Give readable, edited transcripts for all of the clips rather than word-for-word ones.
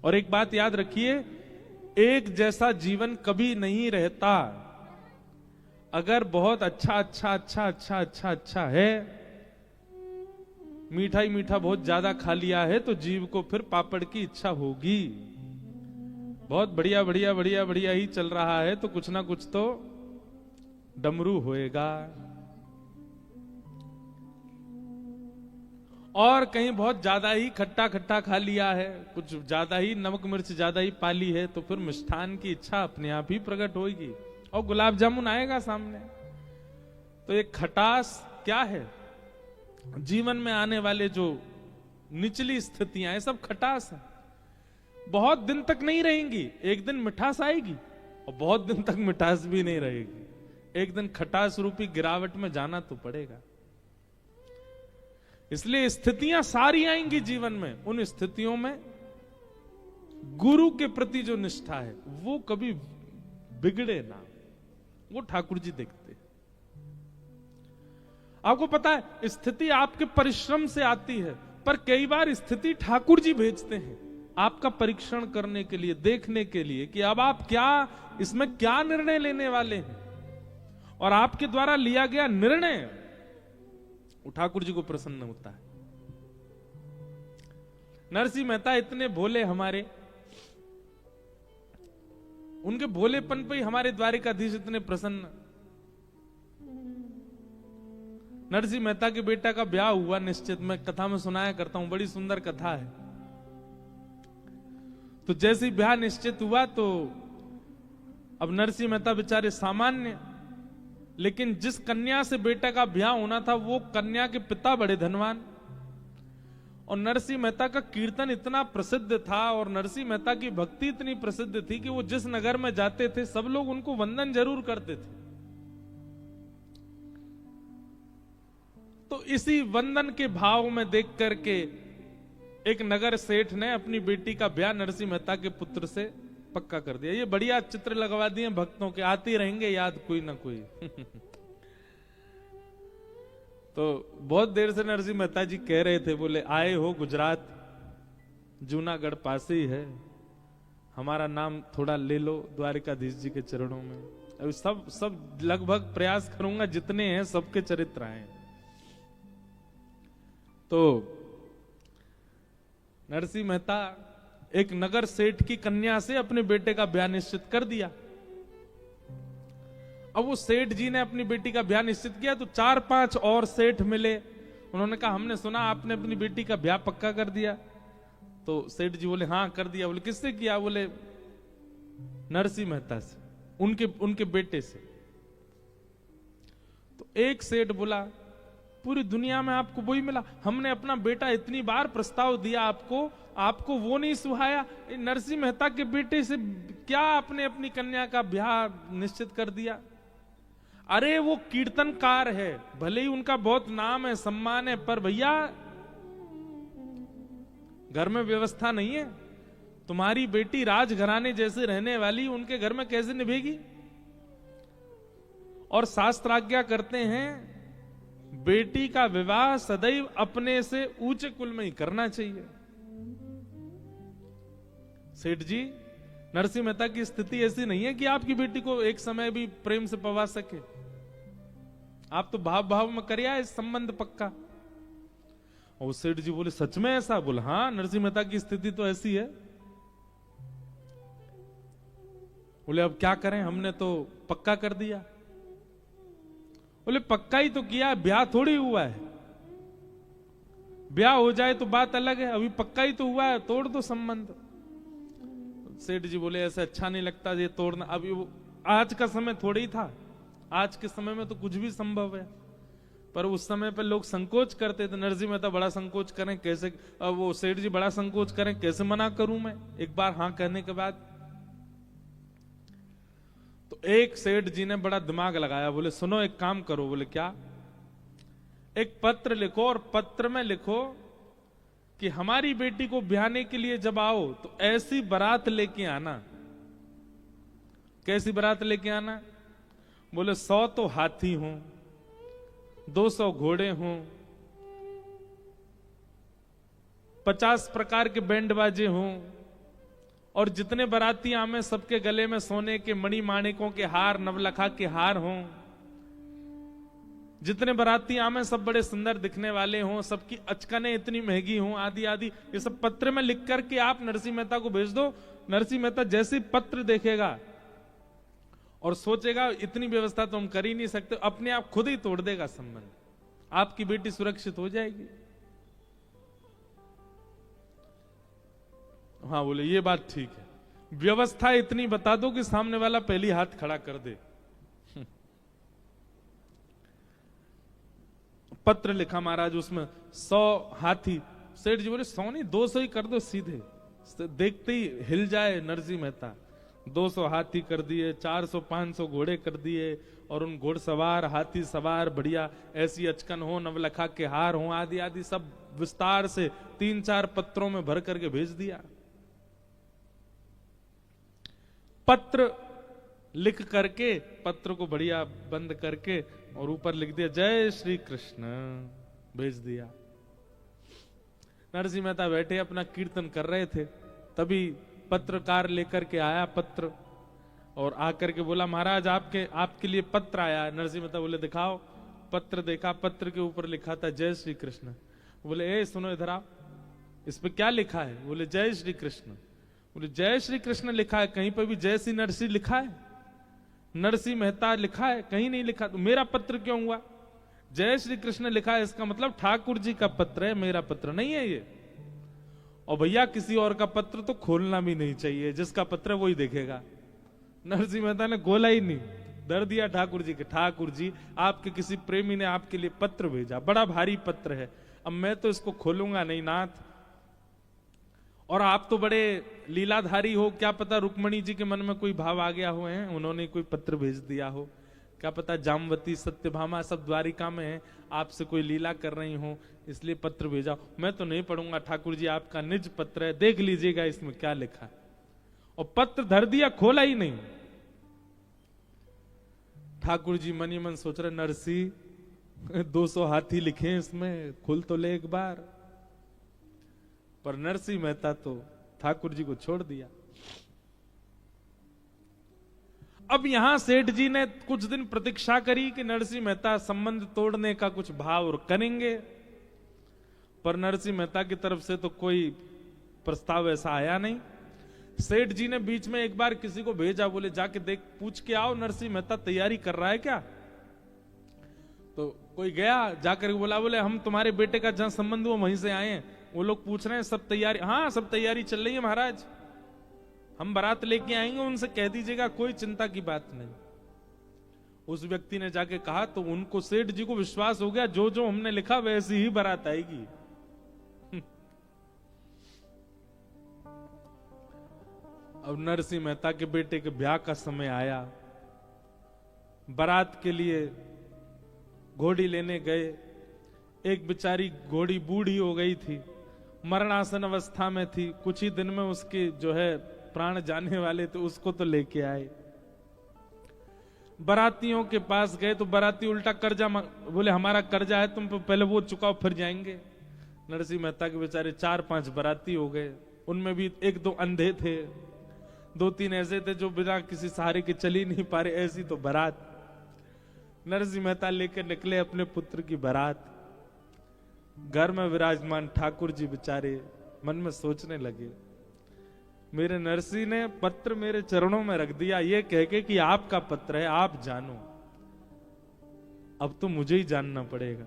और एक बात याद रखिए, एक जैसा जीवन कभी नहीं रहता। अगर बहुत अच्छा है, मीठा ही मीठा बहुत ज्यादा खा लिया है, तो जीव को फिर पापड़ की इच्छा होगी। बहुत बढ़िया बढ़िया बढ़िया बढ़िया ही चल रहा है, तो कुछ ना कुछ तो डमरू होएगा। और कहीं बहुत ज्यादा ही खट्टा खट्टा खा लिया है, कुछ ज्यादा ही नमक मिर्च ज्यादा ही पाली है, तो फिर मिष्ठान की इच्छा अपने आप ही प्रकट होगी और गुलाब जामुन आएगा सामने। तो एक खटास क्या है, जीवन में आने वाले जो निचली स्थितियां हैं सब खटास है। बहुत दिन तक नहीं रहेंगी, एक दिन मिठास आएगी, और बहुत दिन तक मिठास भी नहीं रहेगी। एक दिन खटास रूपी गिरावट में जाना तो पड़ेगा। इसलिए स्थितियां सारी आएंगी जीवन में, उन स्थितियों में गुरु के प्रति जो निष्ठा है वो कभी बिगड़े ना, वो ठाकुर जी देखते हैं। आपको पता है, स्थिति आपके परिश्रम से आती है, पर कई बार स्थिति ठाकुर जी भेजते हैं आपका परीक्षण करने के लिए, देखने के लिए कि अब आप क्या इसमें क्या निर्णय लेने वाले हैं, और आपके द्वारा लिया गया निर्णय वो ठाकुर जी को प्रसन्न होता है। नरसिंह मेहता इतने भोले हमारे, उनके भोलेपन पे ही हमारे द्वारिकाधीश इतने प्रसन्न। नरसिंह मेहता के बेटा का ब्याह हुआ निश्चित, मैं कथा में सुनाया करता हूं, बड़ी सुंदर कथा है। तो जैसे ही ब्याह निश्चित हुआ, तो अब नरसिंह मेहता बेचारे सामान्य, लेकिन जिस कन्या से बेटा का ब्याह होना था वो कन्या के पिता बड़े धनवान, और नरसिंह मेहता का कीर्तन इतना प्रसिद्ध था और नरसिंह मेहता की भक्ति इतनी प्रसिद्ध थी कि वो जिस नगर में जाते थे सब लोग उनको वंदन जरूर करते थे। तो इसी वंदन के भाव में देख करके एक नगर सेठ ने अपनी बेटी का ब्याह नरसिंह मेहता के पुत्र से पक्का कर दिया। ये बढ़िया चित्र लगवा दिए भक्तों के, आते रहेंगे याद कोई ना कोई। तो बहुत देर से नरसिंह मेहता जी कह रहे थे, बोले आए हो गुजरात, जूनागढ़ पास ही है, हमारा नाम थोड़ा ले लो द्वारिकाधीश जी के चरणों में। अभी सब लगभग प्रयास करूंगा, जितने हैं सबके चरित्र आए। तो नरसिंह मेहता एक नगर सेठ की कन्या से अपने बेटे का ब्याह निश्चित कर दिया। अब वो सेठ जी ने अपनी बेटी का ब्याह निश्चित किया, तो 4-5 और सेठ मिले, उन्होंने कहा हमने सुना आपने अपनी बेटी का ब्याह पक्का कर दिया। तो सेठ जी बोले हाँ कर दिया। बोले किससे किया? बोले नरसिंह मेहता से, उनके बेटे से। तो एक सेठ बोला पूरी दुनिया में आपको वही मिला, हमने अपना बेटा इतनी बार प्रस्ताव दिया आपको वो नहीं सुहाया, नरसिंह मेहता के बेटे से क्या आपने अपनी कन्या का ब्याह निश्चित कर दिया? अरे वो कीर्तनकार है, भले ही उनका बहुत नाम है सम्मान है, पर भैया घर में व्यवस्था नहीं है। तुम्हारी बेटी राजघराने जैसे रहने वाली, उनके घर में कैसे निभेगी? और शास्त्र आज्ञा करते हैं बेटी का विवाह सदैव अपने से ऊंचे कुल में ही करना चाहिए। सेठ जी, नरसिंह मेहता की स्थिति ऐसी नहीं है कि आपकी बेटी को एक समय भी प्रेम से पवा सके। आप तो भाव में करिए इस संबंध पक्का। और सेठ जी बोले सच में ऐसा? बोला हाँ, नरसिंह मेहता की स्थिति तो ऐसी है। बोले अब क्या करें, हमने तो पक्का कर दिया। बोले पक्का ही तो किया, ब्याह थोड़ी हुआ है। ब्याह हो जाए तो बात अलग है, अभी पक्का ही तो हुआ है, तोड़ दो संबंध। सेठ जी बोले ऐसा अच्छा नहीं लगता ये तोड़ना। अभी वो आज का समय थोड़ी ही था, आज के समय में तो कुछ भी संभव है, पर उस समय पर लोग संकोच करते थे। नरसिंह मेहता बड़ा संकोच करें कैसे, वो सेठ जी बड़ा संकोच करें, कैसे मना करूं मैं एक बार हाँ कहने के बाद। तो एक सेठ जी ने बड़ा दिमाग लगाया, बोले सुनो एक काम करो। बोले क्या? एक पत्र लिखो और पत्र में लिखो कि हमारी बेटी को ब्याहने के लिए जब आओ तो ऐसी बारात लेके आना। कैसी बारात लेके आना? बोले 100 तो हाथी हों, 200 घोड़े हों, 50 प्रकार के बैंड बाजे हों, और जितने बाराती आमे सबके गले में सोने के मणि माणिकों के हार, नवलखा के हार हों। जितने बाराती आमे सब बड़े सुंदर दिखने वाले हों, सबकी अचकनें इतनी महंगी हों, आदि आदि, ये सब पत्र में लिख करके आप नरसिंह मेहता को भेज दो। नरसिंह मेहता जैसे पत्र देखेगा और सोचेगा इतनी व्यवस्था तो हम कर ही नहीं सकते, अपने आप खुद ही तोड़ देगा संबंध, आपकी बेटी सुरक्षित हो जाएगी। हाँ बोले ये बात ठीक है, व्यवस्था इतनी बता दो कि सामने वाला पहली हाथ खड़ा कर दे। पत्र लिखा महाराज, उसमें 100 हाथी। सेठ जी बोले 100 नहीं 200 ही कर दो सीधे, देखते ही हिल जाए नरसिंह मेहता। 200 हाथी कर दिए, 400-500 घोड़े कर दिए, और उन घोड़सवार हाथी सवार बढ़िया ऐसी अचकन हो, नवलखा के हार हो, आदि आदि सब विस्तार से 3-4 पत्रों में भर करके भेज दिया। पत्र लिख करके, पत्र को बढ़िया बंद करके और ऊपर लिख दिया जय श्री कृष्ण, भेज दिया। नरसिंह मेहता बैठे अपना कीर्तन कर रहे थे, तभी पत्रकार लेकर के आया पत्र, और आकर के बोला महाराज आपके लिए पत्र आया। नरसिंह मेहता बोले दिखाओ। पत्र देखा, पत्र के ऊपर लिखा था जय श्री कृष्ण। बोले ए सुनो इधर आओ, इस पे क्या लिखा है? बोले जय श्री कृष्ण। बोले जय श्री कृष्ण लिखा है, कहीं पर भी जय श्री नरसिंह लिखा है? नरसिंह मेहता लिखा है? कहीं नहीं लिखा। तो मेरा पत्र क्यों हुआ? जय श्री कृष्ण लिखा है, इसका मतलब ठाकुर जी का पत्र है, मेरा पत्र नहीं है ये। और भैया किसी और का पत्र तो खोलना भी नहीं चाहिए, जिसका पत्र है वही देखेगा। नरसिंह मेहता ने खोला ही नहीं, दर दिया ठाकुर जी के। ठाकुर जी आपके किसी प्रेमी ने आपके लिए पत्र भेजा, बड़ा भारी पत्र है, अब मैं तो इसको खोलूंगा नहीं नाथ। और आप तो बड़े लीलाधारी हो, क्या पता रुक्मणी जी के मन में कोई भाव आ गया हो, है उन्होंने कोई पत्र भेज दिया हो, क्या पता जामवती सत्यभामा सब द्वारिका में है, आपसे कोई लीला कर रही हो, इसलिए पत्र भेजा। मैं तो नहीं पढ़ूंगा ठाकुर जी, आपका निज पत्र है, देख लीजिएगा इसमें क्या लिखा है। और पत्र धर दिया, खोला ही नहीं। ठाकुर जी मन ही मन सोच रहे नरसिंह 200 हाथी लिखे इसमें, खुल तो ले एक बार। पर नरसिंह मेहता तो ठाकुर जी को छोड़ दिया। अब यहां सेठ जी ने कुछ दिन प्रतीक्षा करी कि नरसिंह मेहता संबंध तोड़ने का कुछ भाव और करेंगे, पर नरसिंह मेहता की तरफ से तो कोई प्रस्ताव ऐसा आया नहीं। सेठ जी ने बीच में एक बार किसी को भेजा, बोले जाके देख पूछ के आओ नरसिंह मेहता तैयारी कर रहा है क्या। तो कोई गया, जाकर बोला, बोले हम तुम्हारे बेटे का जहां संबंध हुआ वहीं से आए हैं, वो लोग पूछ रहे हैं सब तैयारी। हाँ सब तैयारी चल रही है महाराज, हम बारात लेके आएंगे, उनसे कह दीजिएगा, कोई चिंता की बात नहीं। उस व्यक्ति ने जाके कहा तो उनको, सेठ जी को विश्वास हो गया, जो जो हमने लिखा वैसी ही बारात आएगी। अब नरसिंह मेहता के बेटे के ब्याह का समय आया, बारात के लिए घोड़ी लेने गए। एक बेचारी घोड़ी बूढ़ी हो गई थी, मरणासन अवस्था में थी, कुछ ही दिन में उसके जो है प्राण जाने वाले थे, उसको तो लेके आए। बारातियों के पास गए तो बाराती उल्टा कर्जा बोले हमारा कर्जा है, तुम पहले वो चुकाओ फिर जाएंगे। नरसिंह मेहता के बेचारे 4-5 बाराती हो गए, उनमें भी 1-2 अंधे थे, 2-3 ऐसे थे जो बिना किसी सहारे के चल ही नहीं पा रहे, ऐसी तो बारात। नरसिंह मेहता लेकर निकले अपने पुत्र की बारात। घर में विराजमान ठाकुर जी बेचारे मन में सोचने लगे, मेरे नरसिंह ने पत्र मेरे चरणों में रख दिया, ये कह के कि आपका पत्र है, आप जानो, अब तो मुझे ही जानना पड़ेगा।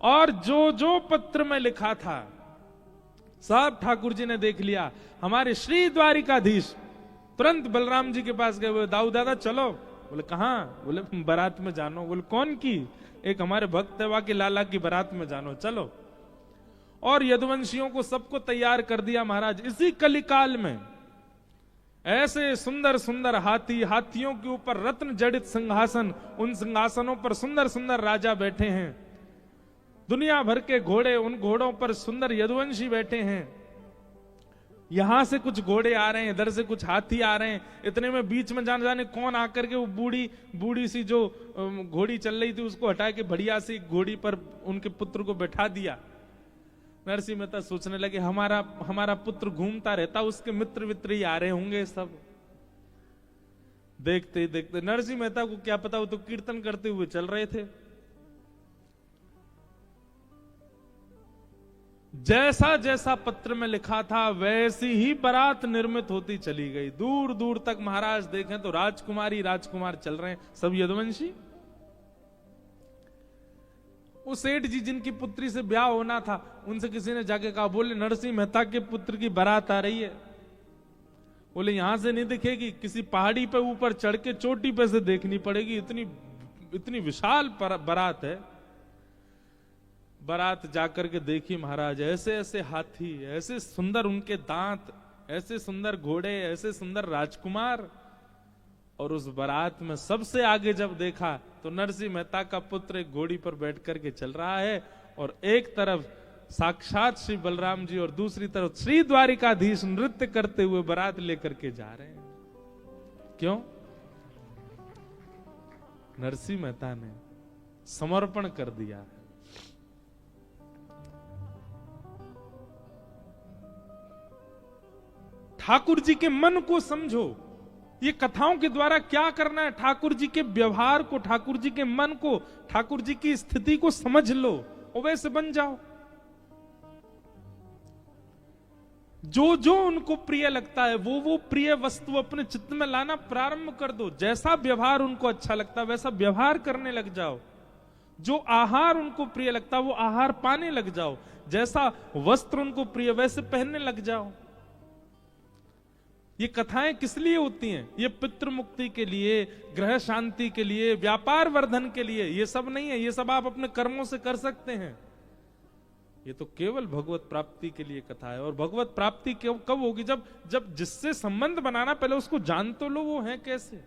और जो जो पत्र में लिखा था सब ठाकुर जी ने देख लिया। हमारे श्री द्वारिकाधीश तुरंत बलराम जी के पास गए, बोले दाऊ दादा चलो। बोले कहां? बोले बारात में जानो। बोले कौन की? एक हमारे भक्त है के लाला की बारात में जानो, चलो। और यदुवंशियों को सबको तैयार कर दिया महाराज। इसी कलिकाल में ऐसे सुंदर सुंदर हाथी, हाथियों के ऊपर रत्न जड़ित सिंहासन, उन सिंहासनों पर सुंदर सुंदर राजा बैठे हैं, दुनिया भर के घोड़े, उन घोड़ों पर सुंदर यदुवंशी बैठे हैं। यहां से कुछ घोड़े आ रहे हैं, इधर से कुछ हाथी आ रहे हैं। इतने में बीच में जाने जाने कौन आकर के वो बूढ़ी सी जो घोड़ी चल रही थी उसको हटा के बढ़िया सी घोड़ी पर उनके पुत्र को बैठा दिया। नरसिंह मेहता सोचने लगे हमारा पुत्र घूमता रहता, उसके मित्र वित्र ही आ रहे होंगे सब। देखते ही देखते नरसिंह मेहता को क्या पता, वो तो कीर्तन करते हुए चल रहे थे। जैसा जैसा पत्र में लिखा था वैसी ही बारात निर्मित होती चली गई। दूर दूर तक महाराज देखें तो राजकुमारी राजकुमार चल रहे हैं, सब यदुवंशी। वो सेठ जी जिनकी पुत्री से ब्याह होना था, उनसे किसी ने जाके कहा, बोले नरसिंह मेहता के पुत्र की बारात आ रही है। बोले यहां से नहीं दिखेगी, किसी पहाड़ी पे ऊपर चढ़ के चोटी पे से देखनी पड़ेगी, इतनी विशाल बारात है। बारात जाकर के देखी महाराज, ऐसे ऐसे हाथी, ऐसे सुंदर उनके दांत, ऐसे सुंदर घोड़े, ऐसे सुंदर राजकुमार। और उस बारात में सबसे आगे जब देखा तो नरसिंह मेहता का पुत्र एक घोड़ी पर बैठ करके चल रहा है, और एक तरफ साक्षात श्री बलराम जी और दूसरी तरफ श्री द्वारिकाधीश नृत्य करते हुए बारात लेकर के जा रहे हैं। क्यों? नरसिंह मेहता ने समर्पण कर दिया है। ठाकुर जी के मन को समझो, ये कथाओं के द्वारा क्या करना है, ठाकुर जी के व्यवहार को, ठाकुर जी के मन को, ठाकुर जी की स्थिति को समझ लो और वैसे बन जाओ। जो जो उनको प्रिय लगता है वो प्रिय वस्तु अपने चित्त में लाना प्रारंभ कर दो। जैसा व्यवहार उनको अच्छा लगता है वैसा व्यवहार करने लग जाओ। जो आहार उनको प्रिय लगता है वो आहार पाने लग जाओ। जैसा वस्त्र उनको प्रिय वैसे पहनने लग जाओ। ये कथाएं किस लिए होती हैं? ये पितृ मुक्ति के लिए, ग्रह शांति के लिए, व्यापार वर्धन के लिए। ये सब नहीं है, ये सब आप अपने कर्मों से कर सकते हैं। ये तो केवल भगवत प्राप्ति के लिए कथा है। और भगवत प्राप्ति कब होगी? जब जिससे संबंध बनाना, पहले उसको जान तो लो वो है कैसे।